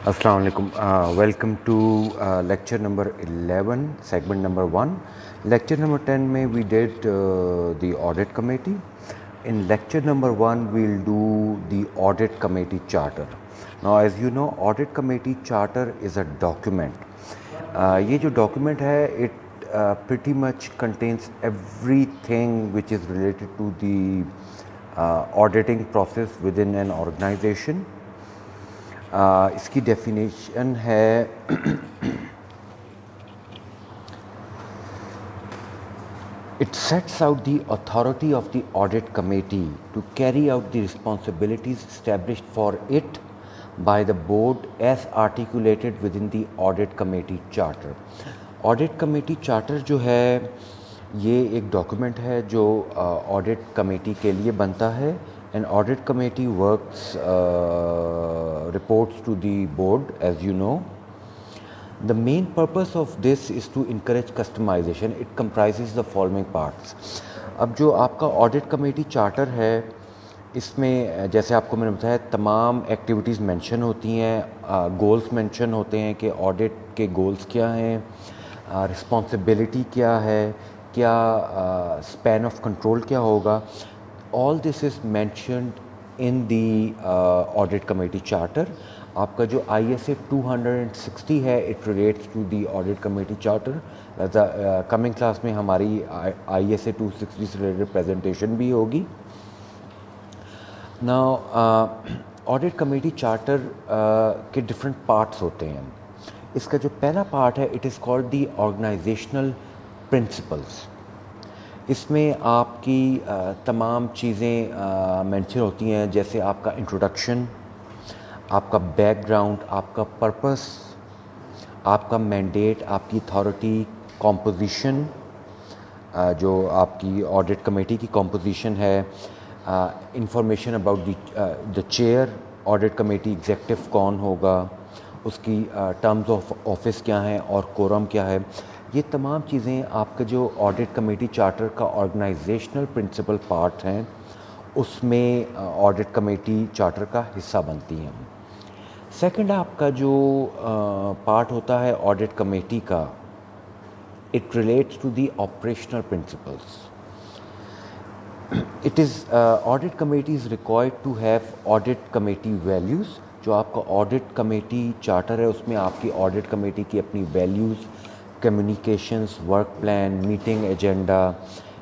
Assalamu alaikum. Welcome to lecture number 11, segment number 1. Lecture number 10 में we did the audit committee. In lecture number 1 we'll do the audit committee charter. Now as you know, audit committee charter is a document. ये जो document है, it pretty much contains everything which is related to the auditing process within an organization. इसकी definition है It sets out the authority of the audit committee to carry out the responsibilities established for it by the board as articulated within the audit committee charter. Audit committee charter जो है ये एक document है जो audit committee के लिए बनता है. An audit committee works, reports to the board, as you know. The main purpose of this is to encourage customization. It comprises the following parts. अब जो आपका audit committee charter है, इसमें जैसे आपको मैंने बताया तमाम एक्टिविटीज़ मेंशन होती हैं, गोल्स मेंशन होते हैं कि ऑडिट के गोल्स क्या हैं, रिस्पॉन्सिबिलिटी क्या है, क्या स्पैन ऑफ कंट्रोल क्या होगा. All this is mentioned in the audit committee charter. आपका जो ISA 260 है, it relates to the audit committee charter. Coming class में हमारी ISA 260 से related presentation भी होगी. Now audit committee charter के different parts होते हैं. इसका जो पहला part है, it is called the organizational principles. इसमें आपकी तमाम चीज़ें मेंशन होती हैं, जैसे आपका इंट्रोडक्शन, आपका बैकग्राउंड, आपका पर्पस, आपका मैंडेट, आपकी अथॉरिटी, कॉम्पोजिशन, जो आपकी ऑडिट कमेटी की कॉम्पोजिशन है, information about the chair, audit committee executive कौन होगा, उसकी टर्म्स ऑफ ऑफिस क्या हैं और कोरम क्या है. ये तमाम चीज़ें आपका जो ऑडिट कमेटी चार्टर का ऑर्गेनाइजेशनल प्रिंसिपल पार्ट हैं, उसमें ऑडिट कमेटी चार्टर का हिस्सा बनती हैं. सेकंड आपका जो पार्ट होता है ऑडिट कमेटी का, it relates to the operational principles. It is audit committee is required to have audit committee values. जो आपका ऑडिट कमेटी चार्टर है, उसमें आपकी ऑडिट कमेटी की अपनी values, communications, work plan, meeting agenda,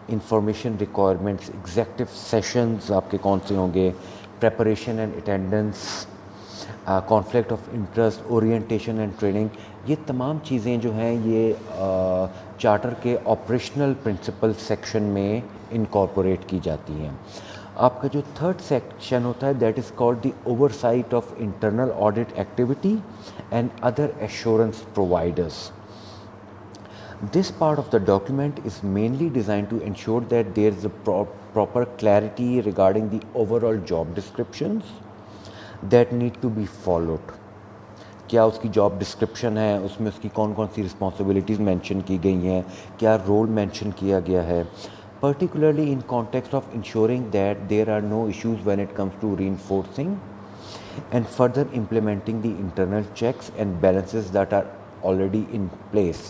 information requirements, executive sessions आपके कौन से होंगे, preparation and attendance, conflict of interest, orientation and training, ये तमाम चीज़ें जो हैं ये चार्टर के ऑपरेशनल प्रिंसिपल सेक्शन में इनकॉर्पोरेट की जाती हैं. आपका जो थर्ड सेक्शन होता है, that is called the oversight of internal audit activity and other assurance providers. This part of the document is mainly designed to ensure that there is a proper clarity regarding the overall job descriptions that need to be followed. क्या उसकी job description है, उसमें उसकी कौन कौन सी responsibilities mention की गई हैं, क्या रोल मेंशन किया गया है, particularly in context of ensuring that there are no issues when it comes to reinforcing and further implementing the internal checks and balances that are already in place.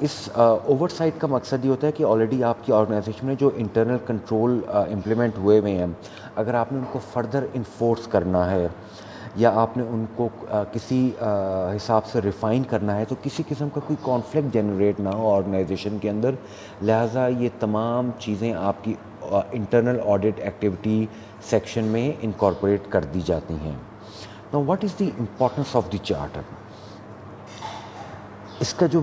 इस oversight का मकसद ये होता है कि ऑलरेडी आपकी ऑर्गेनाइजेशन में जो इंटरनल कंट्रोल इम्प्लीमेंट हुए हुए हैं, अगर आपने उनको फर्दर इन्फोर्स करना है या आपने उनको किसी हिसाब से रिफ़ाइन करना है, तो किसी किस्म का कोई कॉन्फ्लिक्ट जनरेट ना हो ऑर्गेनाइजेशन के अंदर. लिहाजा ये तमाम चीज़ें आपकी इंटरनल ऑडिट एक्टिविटी सेक्शन में इनकॉर्पोरेट कर दी जाती हैं. Now what is the importance of the charter? इसका जो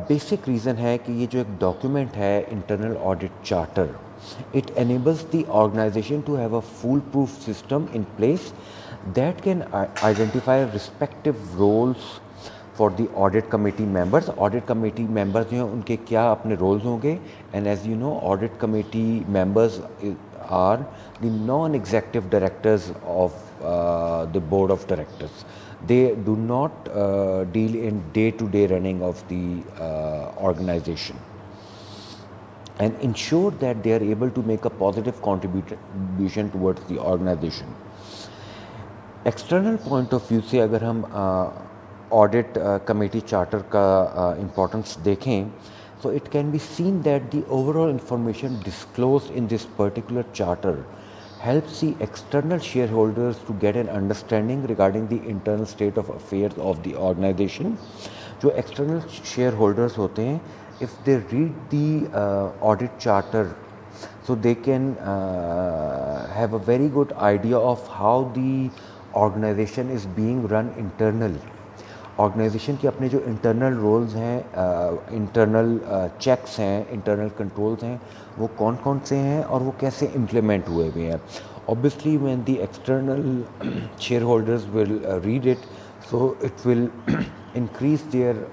बेसिक रीज़न है कि ये जो एक डॉक्यूमेंट है internal audit charter, it enables the organisation to have a full proof system in place that can identify respective roles for the audit committee members. Audit committee members जो हैं उनके क्या अपने रोल्स होंगे, and as you know audit committee members are the non executive directors of the board of directors. They do not deal in day-to-day running of the organization and ensure that they are able to make a positive contribution towards the organization. External point of view से अगर हम audit committee charter का importance देखें, so it can be seen that the overall information disclosed in this particular charter helps the external shareholders to get an understanding regarding the internal state of affairs of the organization. जो external shareholders होते हैं, if they read the audit charter, so they can have a very good idea of how the organization is being run internally. Organisation के अपने जो internal roles हैं, internal checks हैं, internal controls हैं, वो कौन कौन से हैं और वो कैसे इम्प्लीमेंट हुए हुए हैं. Obviously when the external share holders will read it, so it will increase their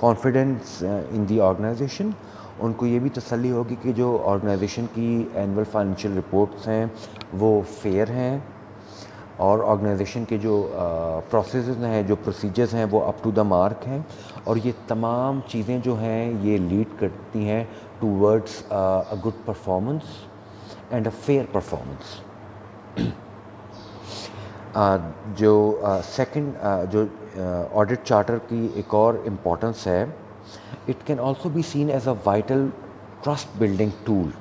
confidence in the organisation. उनको ये भी तसल्ली होगी कि जो ऑर्गेनाइजेशन की एनुअल फाइनेंशियल रिपोर्ट्स हैं वो फेयर हैं और ऑर्गेनाइजेशन के जो प्रोसेस हैं, जो प्रोसीजर्स हैं, वो अप टू द मार्क हैं. और ये तमाम चीज़ें जो हैं ये लीड करती हैं towards a good performance and a fair performance. जो सेकंड जो ऑडिट चार्टर की एक और इम्पोर्टेंस है, it can also be seen as a vital trust building tool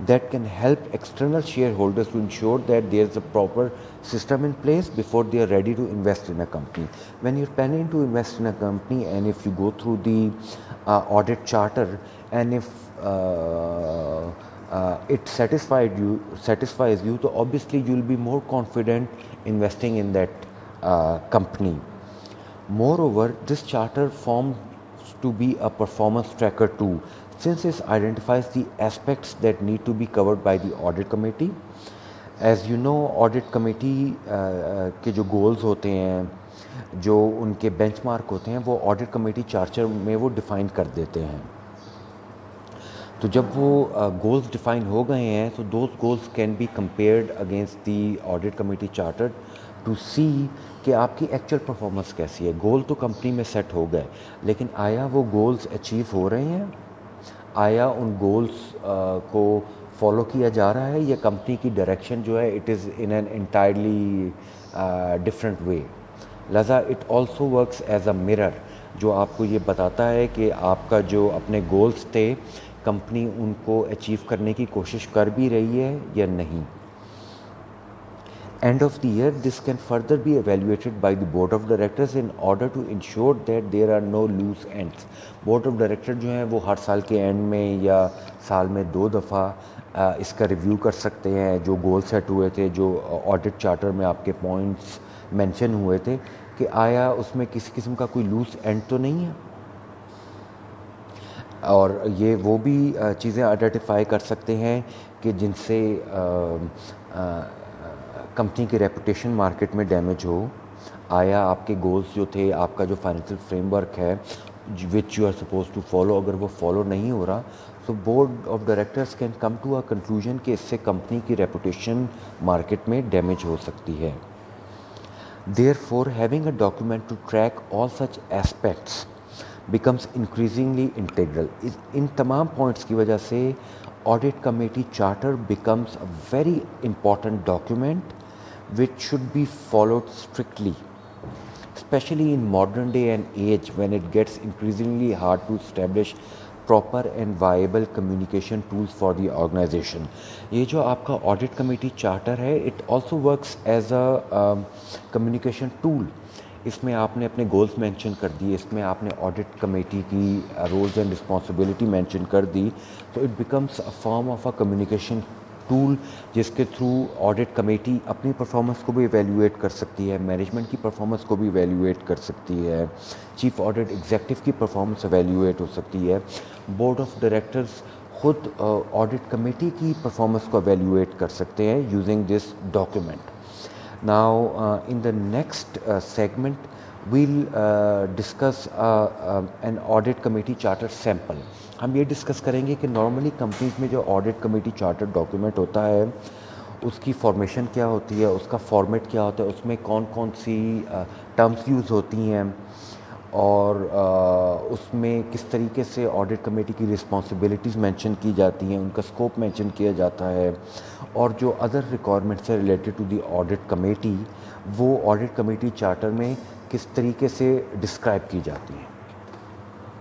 that can help external shareholders to ensure that there is a proper system in place before they are ready to invest in a company. When you're planning to invest in a company and if you go through the audit charter and if it satisfies you, so obviously you'll be more confident investing in that company. Moreover, this charter forms to be a performance tracker too, since it identifies the aspects that need to be covered by the audit committee. As you know, audit committee के जो goals होते हैं, जो उनके benchmark होते हैं, वो audit committee charter में वो define कर देते हैं. तो जब वो goals define हो गए हैं, so those goals can be compared against the audit committee charter to see कि आपकी actual performance कैसी है. goal तो company में set हो गए, लेकिन आया वो goals achieve हो रहे हैं, आया उन गोल्स को फॉलो किया जा रहा है, या कंपनी की डायरेक्शन जो है it is in an entirely different way. लिहाजा it also works as a mirror, जो आपको ये बताता है कि आपका जो अपने गोल्स थे कंपनी उनको अचीव करने की कोशिश कर भी रही है या नहीं. End of the year, this can further be evaluated by the board of directors in order to ensure that there are no loose ends. board of directors जो हैं वो हर साल के एंड में या साल में 2 दफ़ा इसका रिव्यू कर सकते हैं. जो गोल सेट हुए थे, जो ऑडिट चार्टर में आपके पॉइंट्स मेंशन हुए थे, कि आया उसमें किसी किस्म का कोई लूज एंड तो नहीं है. और ये वो भी चीज़ें आइडेंटिफाई कर सकते हैं कि जिनसे कंपनी की रेपुटेशन मार्केट में डैमेज हो. आया आपके गोल्स जो थे, आपका जो फाइनेंशियल फ्रेमवर्क है which you are suppose to follow, अगर वो फॉलो नहीं हो रहा, so board of directors can come to a conclusion कि इससे कंपनी की रेपुटेशन मार्केट में डैमेज हो सकती है. Therefore, having a document to track all such aspects becomes increasingly integral. इन तमाम पॉइंट्स की वजह से audit committee charter becomes a very important document which should be followed strictly, especially in modern day and age when it gets increasingly hard to establish proper and viable communication tools for the organization. ये जो आपका audit committee charter है, it also works as a communication tool. इसमें आपने अपने goals mention कर दिए, इसमें आपने ऑडिट कमेटी की रोल्स एंड रिस्पॉन्सिबिलिटी मेंशन कर दी, तो it becomes a form of a communication tool जिसके थ्रू ऑडिट कमेटी अपनी परफॉर्मेंस को भी इवेल्युएट कर सकती है, मैनेजमेंट की परफॉर्मेंस को भी इवेल्युएट कर सकती है, चीफ ऑडिट एग्जीक्यूटिव की परफॉर्मेंस इवेल्युएट हो सकती है, बोर्ड ऑफ डायरेक्टर्स खुद ऑडिट कमेटी की परफॉर्मेंस को इवेल्युएट कर सकते हैं using this document. Now, in the next segment, we'll discuss an audit committee charter sample. हम ये डिस्कस करेंगे कि नॉर्मली कंपनीज में जो ऑडिट कमेटी चार्टर डॉक्यूमेंट होता है उसकी फॉर्मेशन क्या होती है, उसका फॉर्मेट क्या होता है, उसमें कौन कौन सी टर्म्स यूज़ होती हैं, और उसमें किस तरीके से ऑडिट कमेटी की रिस्पॉन्सिबिलिटीज़ मेंशन की जाती हैं, उनका स्कोप मेंशन किया जाता है, और जो अदर रिक्वायरमेंट्स है related to the audit committee वो ऑडिट कमेटी चार्टर में किस तरीके से डिस्क्राइब की जाती हैं।